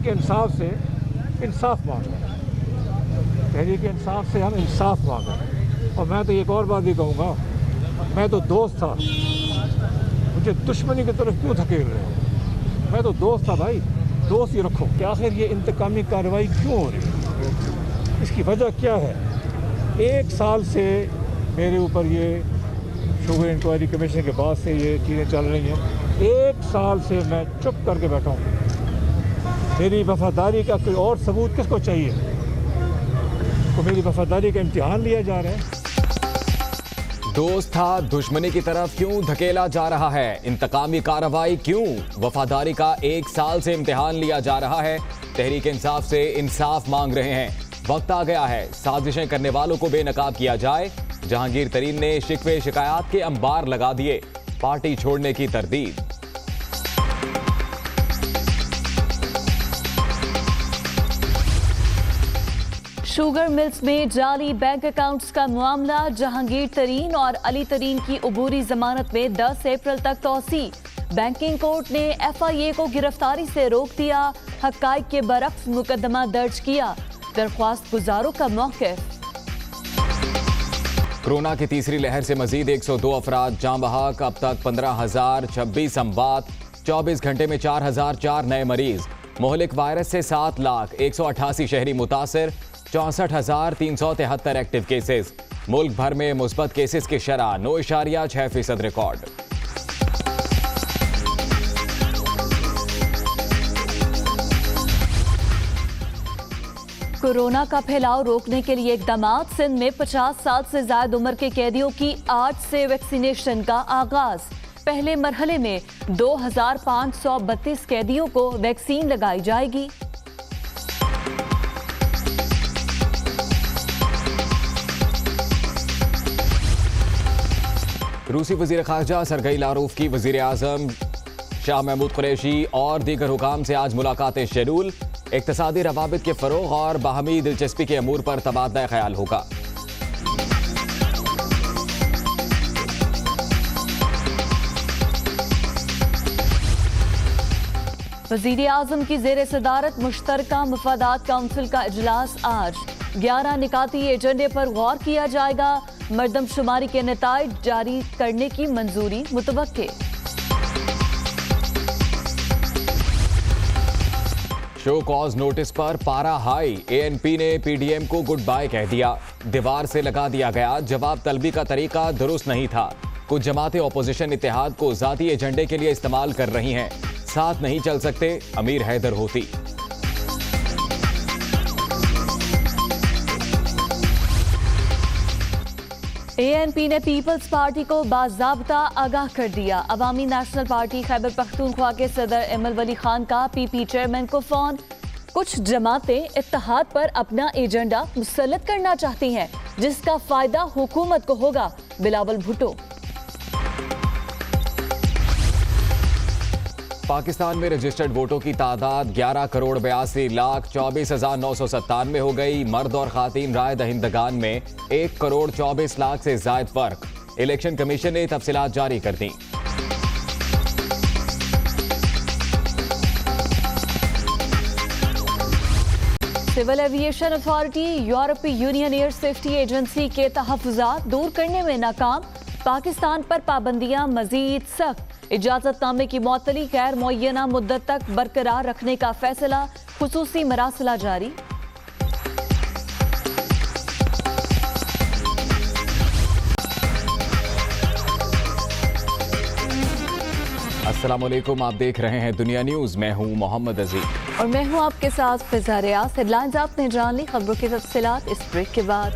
तहरीक इंसाफ से इंसाफ मांग रहे हैं। तहरीक इंसाफ से हम इंसाफ मांग रहे हैं। और मैं तो एक और बात भी कहूँगा, मैं तो दोस्त था, मुझे दुश्मनी की तरफ क्यों धकेल रहे हो? मैं तो दोस्त था भाई, दोस्त ही रखो। कि आखिर ये इंतकामी कार्रवाई क्यों हो रही है, इसकी वजह क्या है? 1 साल से मेरे ऊपर ये शुगर इंक्वायरी कमीशन के बाद से ये चीज़ें चल रही हैं। 1 साल से मैं चुप करके बैठा हूँ। मेरी वफादारी का कोई और सबूत किसको चाहिए? तो मेरी वफादारी का इम्तिहान लिया जा रहा है। दोस्त था, दुश्मनी की तरफ क्यों धकेला जा रहा है? इंतकामी कार्रवाई क्यों? वफादारी का 1 साल से इम्तिहान लिया जा रहा है। तहरीक इंसाफ से इंसाफ मांग रहे हैं। वक्त आ गया है साजिशें करने वालों को बेनकाब किया जाए। जहांगीर तरीन ने शिकवे शिकायत के अंबार लगा दिए, पार्टी छोड़ने की तरदीद। शुगर मिल्स में जाली बैंक अकाउंट्स का मामला, जहांगीर तरीन और अली तरीन की अबूरी जमानत में 10 अप्रैल तक तौसी। बैंकिंग कोर्ट ने FIA को गिरफ्तारी से रोक दिया, हक़ाइक़ के बरक्स मुकदमा दर्ज किया। दरख्वास्त गुजारों का मौक़िफ़। कोरोना की तीसरी लहर से मजीद 102 अफराद जाँ बहक। अब तक 15,026 अमवात। 24 घंटे में 4,004 नए मरीज। मोहलिक वायरस से 7,188 शहरी मुतासिर। 64,373 एक्टिव केसेस। मुल्क भर में मुस्बत केसेस की शरह 9.6% रिकॉर्ड। कोरोना का फैलाव रोकने के लिए इक़दामात। सिंध में 50 साल से ज्यादा उम्र के कैदियों की आज से वैक्सीनेशन का आगाज। पहले मरहले में 2,532 कैदियों को वैक्सीन लगाई जाएगी। रूसी वज़ीर ख़ारजा सरगई लारूफ की वज़ीर आज़म शाह महमूद कुरैशी और दीगर हुकाम से आज मुलाकातें शेड्यूल। इक़्तिसादी रवाबित के फ़रोग़ और बाहमी दिलचस्पी के अमूर पर तबादला ख्याल होगा। वज़ीर आज़म की ज़ेर सदारत मुश्तरका मफादात काउंसिल का इजलास आज। 11 निकाती एजेंडे पर गौर किया जाएगा। मरदमशुमारी के नताइज जारी करने की मंजूरी मुतवक्के। शो कॉज नोटिस पर पारा हाई। ANP ने PDM को गुड बाय कह दिया। दीवार से लगा दिया गया। जवाब तलबी का तरीका दुरुस्त नहीं था। कुछ जमातें अपोजिशन इत्तेहाद को ज़ाती एजेंडे के लिए इस्तेमाल कर रही हैं। साथ नहीं चल सकते, अमीर हैदर होती। ANP ने पीपल्स पार्टी को बाज़ाब्ता आगाह कर दिया। अवामी नेशनल पार्टी खैबर पख्तूनख्वा के सदर एमल वली खान का PP चेयरमैन को फोन। कुछ जमातें इत्तेहाद पर अपना एजेंडा मुसल्लत करना चाहती हैं, जिसका फायदा हुकूमत को होगा। बिलावल भुट्टो। पाकिस्तान में रजिस्टर्ड वोटों की तादाद 11,82,24,997 हो गई। मर्द और खातीन राय दहिंदगान में 1,24,00,000 से जायद फर्क। इलेक्शन कमीशन ने तफसीलात जारी कर दी। सिविल एविएशन अथॉरिटी यूरोपीय यूनियन एयर सेफ्टी एजेंसी के तहफ़्फ़ुज़ात दूर करने में नाकाम। पाकिस्तान पर पाबंदियां मजीद सख्त। इजाजतनामे की मुअत्तली गैर मुअय्यना मुद्दत तक बरकरार रखने का फैसला। खुसूसी मरासला जारी। अस्सलामुअलैकुम, आप देख रहे हैं दुनिया न्यूज़। मैं हूं मोहम्मद अजीज और मैं हूं आपके साथ फिजा रियाज। हेडलाइंस आपने जान ली, खबरों की तफसीलात इस ब्रेक के बाद।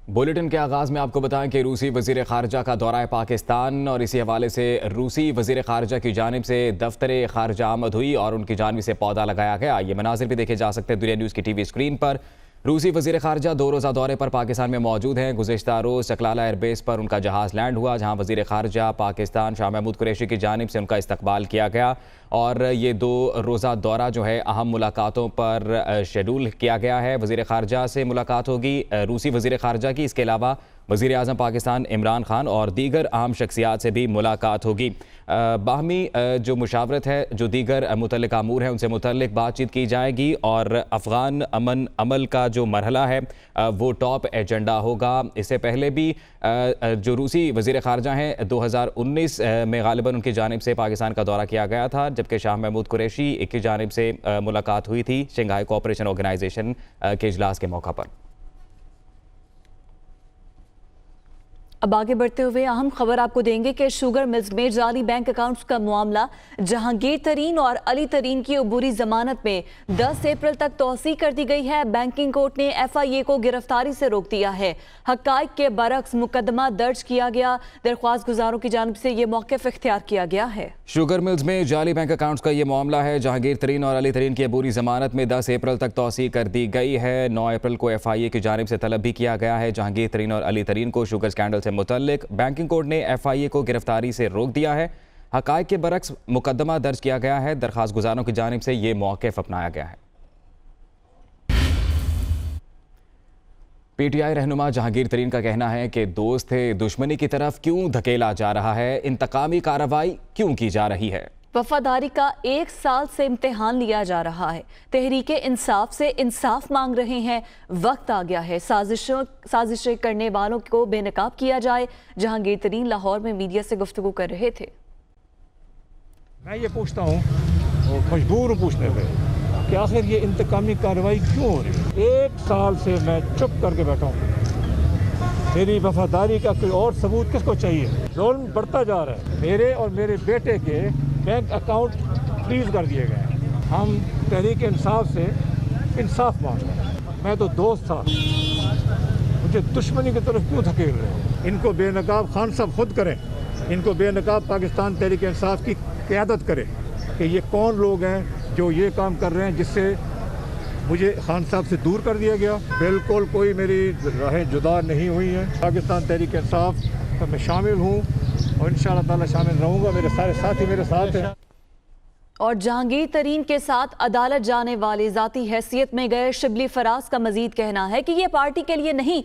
बुलेटिन के आगाज़ में आपको बताएं कि रूसी वज़ीर ख़ारजा का दौरा है पाकिस्तान और इसी हवाले से रूसी वज़ीर ख़ारजा की जानिब से दफ्तर ख़ारजा आमद हुई और उनकी जानिब से पौधा लगाया गया। ये मनाज़िर भी देखे जा सकते हैं दुनिया न्यूज़ की TV स्क्रीन पर। रूसी वज़ीर ख़ारजा 2 रोज़ा दौरे पर पाकिस्तान में मौजूद हैं। गुज़िश्ता रोज़ चकलाला एयरबेस पर उनका जहाज़ लैंड हुआ, जहाँ वज़ीर ख़ारजा पाकिस्तान शाह महमूद कुरैशी की जानिब से उनका इस्तकबाल किया गया और ये 2 रोज़ा दौरा जो है अहम मुलाकातों पर शेड्यूल किया गया है। वज़ीर ख़ारजा से मुलाकात होगी रूसी वज़ीर ख़ारजा की। इसके अलावा वज़ीर आज़म पाकिस्तान इमरान खान और दीगर अहम शख्सियात से भी मुलाकात होगी। बाहमी जो मुशावरत है, जो दीगर मुतल्लिक़ अमूर हैं उनसे मुतल्लिक़ बातचीत की जाएगी और अफ़गान अमन अमल का जो मरहला है वो टॉप एजेंडा होगा। इससे पहले भी जो रूसी वज़ीर ख़ारजा हैं 2019 में ग़ालिबन उनकी जानिब से पाकिस्तान का दौरा किया गया था, जबकि शाह महमूद कुरैशी की जानिब से मुलाकात हुई थी शंघाई कोऑपरेशन ऑर्गेनाइजेशन के इजलास के मौका पर। अब आगे बढ़ते हुए अहम खबर आपको देंगे कि शुगर मिल्स में जाली बैंक अकाउंट्स का मामला जहांगीर तरीन और अली तरीन की अबूरी जमानत में 10 अप्रैल तक तौसी कर दी गई है। बैंकिंग कोर्ट ने FIA को गिरफ्तारी से रोक दिया है। हकाइक के बरक्स मुकदमा दर्ज किया गया। दरख्वास्त गुजारों की जानिब से ये मौक़िफ़ इख्तियार किया गया है। शुगर मिल्स में जाली बैंक अकाउंट्स का ये मामला है। जहांगीर तरीन और अली तरीन की अबूरी जमानत में 10 अप्रैल तक तौसी कर दी गई है। 9 अप्रैल को FIA की जानिब से तलब भी किया गया है। जहांगीर तरीन और अली तरीन को शुगर स्कैंडल से मुतल्लिक बैंकिंग कोर्ट ने FIA को गिरफ्तारी से रोक दिया है। हकाइक के बरक्स मुकदमा दर्ज किया गया है। दरख्वास्त गुजारों की जानिब से ये मौक़िफ़ अपनाया गया है। PTI रहनुमा जहांगीर तरीन का कहना है कि दोस्त थे दुश्मनी की तरफ क्यों धकेला जा रहा है, इंतकामी कार्रवाई क्यों की जा रही है। वफादारी का 1 साल से इम्तिहान लिया जा रहा है। तहरीके इंसाफ से इंसाफ मांग रहे हैं। वक्त आ गया है साजिशें करने वालों को बेनकाब किया जाए। जहांगीर तरीन लाहौर में मीडिया से गुफ्तगू कर रहे थे। मैं ये पूछता हूँ, मजबूर हूँ पूछने पे कि आखिर ये इंतकामी कार्रवाई क्यों हो रही है। 1 साल से मैं चुप करके बैठा हूँ। मेरी वफादारी का कोई और सबूत किसको चाहिए। जुल्म बढ़ता जा रहा है। मेरे और मेरे बेटे के बैंक अकाउंट फ्रीज कर दिए गए। हम तहरीक इंसाफ से इंसाफ मांग रहे हैं। मैं तो दोस्त था, मुझे दुश्मनी की तरफ क्यों धकेल रहे हैं। इनको बेनकाब खान साहब खुद करें, इनको बेनकाब पाकिस्तान तहरीक इंसाफ की क़यादत करें कि ये कौन लोग हैं जो ये काम कर रहे हैं जिससे मुझे खान साहब से दूर कर दिया गया। बिल्कुल कोई मेरी राहें जुदा नहीं हुई हैं। पाकिस्तान तहरीक इंसाफ का मैं शामिल हूँ और इंशाअल्लाह ताला शामिल रहूँगा। मेरे सारे साथी मेरे साथ हैं। और जहांगीर तरीन के साथ अदालत जाने वाले जाती हैसियत में गए शिबली फराज का मजीद कहना है कि ये पार्टी के लिए नहीं,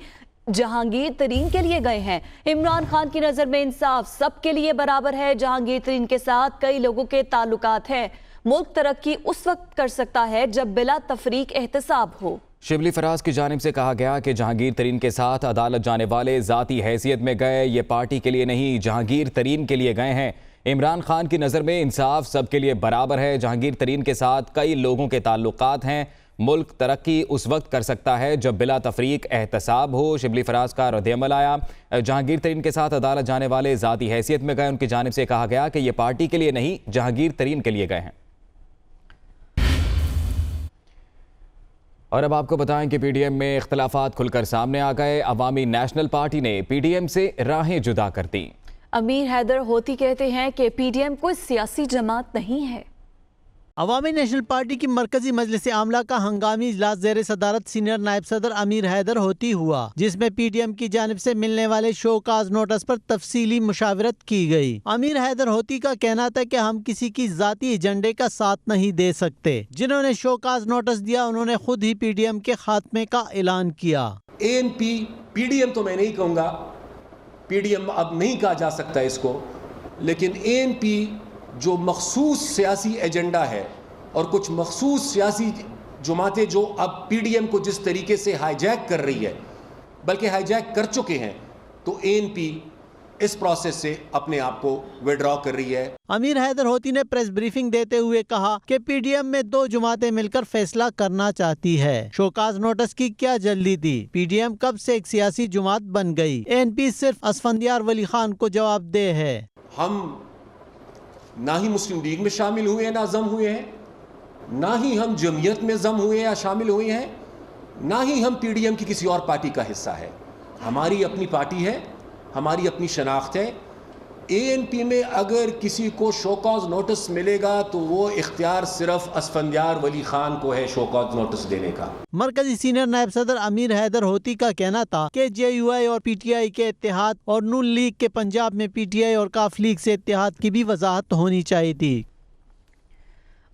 जहांगीर तरीन के लिए गए हैं। इमरान खान की नज़र में इंसाफ सबके लिए बराबर है। जहांगीर तरीन के साथ कई लोगों के ताल्लुकात हैं। मुल्क तरक्की उस वक्त कर सकता है जब बिला तफरीक एहतसाब हो। शिबली फराज की जानिब से कहा गया कि जहांगीर तरीन के साथ अदालत जाने वाले ज़ाती हैसियत में गए, ये पार्टी के लिए नहीं जहांगीर तरीन के लिए गए हैं। इमरान खान की नज़र में इंसाफ सबके लिए बराबर है। जहांगीर तरीन के साथ कई लोगों के ताल्लुकात हैं। मुल्क तरक्की उस वक्त कर सकता है जब बिला तफरीक एहतसाब हो। शिबली फराज का रद्द-ए-अमल आया। जहांगीर तरीन के साथ अदालत जाने वाले ज़ाती हैसियत में गए, उनकी जानिब से कहा गया कि ये पार्टी के लिए नहीं जहांगीर तरीन के लिए गए हैं। और अब आपको बताएं कि PDM में इख्तलाफात खुलकर सामने आ गए। अवामी नेशनल पार्टी ने PDM से राहें जुदा कर दी। अमीर हैदर होती कहते हैं कि PDM कोई सियासी जमात नहीं है। अवामी नेशनल पार्टी की मरकजी मजलिस आमला का हंगामी इजलास ज़ेर सदारत सीनियर नायब सदर अमीर हैदर होती हुआ, जिसमें PDM की जानिब से मिलने वाले शोकाज नोटिस पर तफसीली मुशावरत की गई। अमीर हैदर होती का कहना था कि हम किसी की जाती एजेंडे का साथ नहीं दे सकते। जिन्होंने शोकाज नोटिस दिया उन्होंने खुद ही PDM के खात्मे का ऐलान किया। ANP PDM तो मैं नहीं कहूँगा, PDM अब नहीं कहा जा सकता इसको, लेकिन ANP जो मखसूस सियासी एजेंडा है और कुछ मखसूस सियासी जमातें जो अब PDM को जिस तरीके से हाईजैक कर रही है, बल्कि हाईजैक कर चुके हैं, तो ANP इस प्रोसेस से अपने आप को विड्रॉ कर रही है। अमीर हैदर होती ने प्रेस ब्रीफिंग देते हुए कहा कि PDM में 2 जमातें मिलकर फैसला करना चाहती है। शोकाज नोटिस की क्या जल्दी थी? PDM कब से एक सियासी जमात बन गई? ANP सिर्फ असफंदियार वली खान को जवाबदेह है। हम ना ही मुस्लिम लीग में शामिल हुए हैं, ना जम हुए हैं, ना ही हम जमीयत में जम हुए या शामिल हुए हैं, ना ही हम PDM की किसी और पार्टी का हिस्सा है। हमारी अपनी पार्टी है, हमारी अपनी शनाख्त है। ANP में अगर किसी को शोकॉज नोटिस मिलेगा तो वो इख्तियार सिर्फ असफंदियार वली खान को है शोकॉज नोटिस देने का। मरकजी सीनियर नायब सदर अमीर हैदर होती का कहना था कि JUI और PTI के इत्तेहाद और नून लीग के पंजाब में PTI और काफ लीग से इत्तेहाद की भी वजाहत होनी चाहिए थी।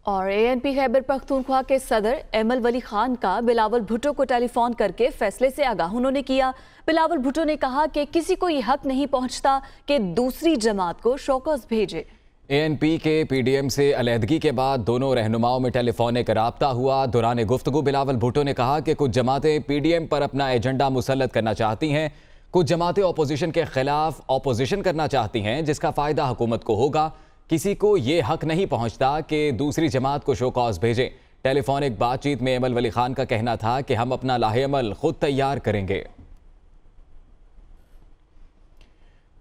और ANP खैबर पख्तूनख्वा के सदर एमल वली खान का बिलावल भुट्टो को टेलीफोन करके फैसले से आगाह उन्होंने किया। बिलावल भुट्टो ने कहा कि किसी को यह हक नहीं पहुंचता कि दूसरी जमात को शौकस भेजे। ANP के PDM से अलहदगी के बाद दोनों रहनुमाओं में टेलीफोनिक राब्ता हुआ। दौरान गुफ्तगू बिलावल भुट्टो ने कहा कि कुछ जमातें PDM पर अपना एजेंडा मुसल्लत करना चाहती हैं, कुछ जमातें अपोजिशन के खिलाफ अपोजिशन करना चाहती हैं, जिसका फ़ायदा हुकूमत को होगा। किसी को ये हक नहीं पहुंचता कि दूसरी जमात को शो कॉज भेजें। टेलीफोनिक बातचीत में एमल वली खान का कहना था कि हम अपना लाहेअमल खुद तैयार करेंगे।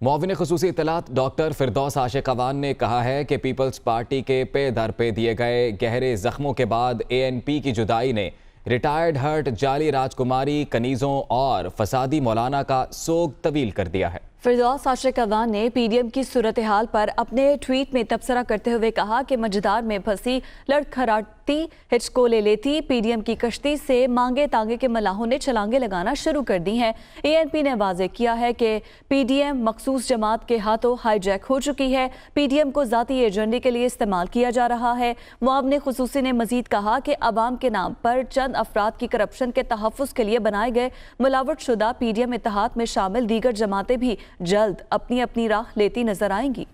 मुआविन खुसूसी इत्तलात डॉक्टर फिरदौस आशिक अवान ने कहा है कि पीपल्स पार्टी के पे दर पे दिए गए गहरे जख्मों के बाद ANP की जुदाई ने रिटायर्ड हर्ट जाली राजकुमारी, कनीज़ों और फसादी मौलाना का सोग तवील कर दिया है। फिरदौस आशिक अवान ने PDM की सूरत हाल पर अपने ट्वीट में तबसरा करते हुए कहा कि मझदार में फंसी लड़खड़ाती हिचको ले लेती PDM की कश्ती से मांगे तांगे के मलाहों ने छलांगे लगाना शुरू कर दी हैं। ANP ने वाज़ेह किया है कि PDM मखसूस जमात के हाथों हाईजैक हो चुकी है। PDM को ज़ाती एजेंडे के लिए इस्तेमाल किया जा रहा है। मुआविन खुसूसी ने मजीद कहा कि अवाम के नाम पर चंद अफराद की करप्शन के तहफ़्फ़ुज़ के लिए बनाए गए मुलावट शुदा PDM इत्तेहाद में शामिल दीगर जमातें भी जल्द अपनी अपनी राह लेती नजर आएंगी।